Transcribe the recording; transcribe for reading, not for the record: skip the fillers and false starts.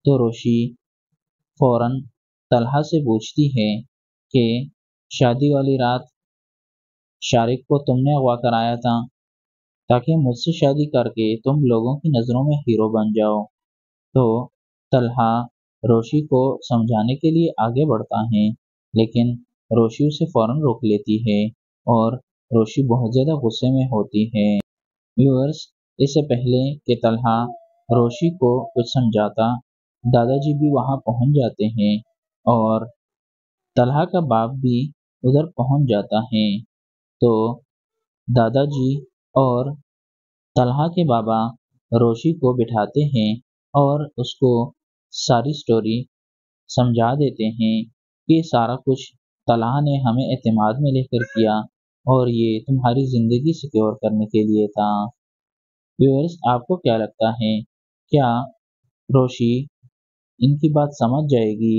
تو روشی فوراً طلحہ سے پوچھتی ہے کہ شادی والی رات شارق کو تم نے اغوا کرایا تھا تاکہ مجھ سے شادی کر کے تم لوگوں کی نظروں میں ہیرو بن جاؤ۔ تو طلحہ روشی کو سمجھانے کے لیے آگے بڑھتا ہے، لیکن روشی اسے فوراً روک لیتی ہے اور روشی بہت زیادہ غصے میں ہوتی ہے۔ ویورز، اس سے پہلے کہ طلحہ روشی کو کچھ سمجھاتا، دادا جی بھی وہاں پہنچ جاتے ہیں اور طلحہ کا باپ بھی ادھر پہنچ جاتا ہے۔ تو دادا جی اور طلحہ کے بابا روشی کو بٹھاتے ہیں اور اس کو ساری سٹوری سمجھا دیتے ہیں کہ سارا کچھ طلحہ نے ہمیں اعتماد میں لے کر کیا اور یہ تمہاری زندگی سیکیور کرنے کے لیے تھا۔ ویورز، آپ کو کیا لگتا ہے، کیا روشی ان کی بات سمجھ جائے گی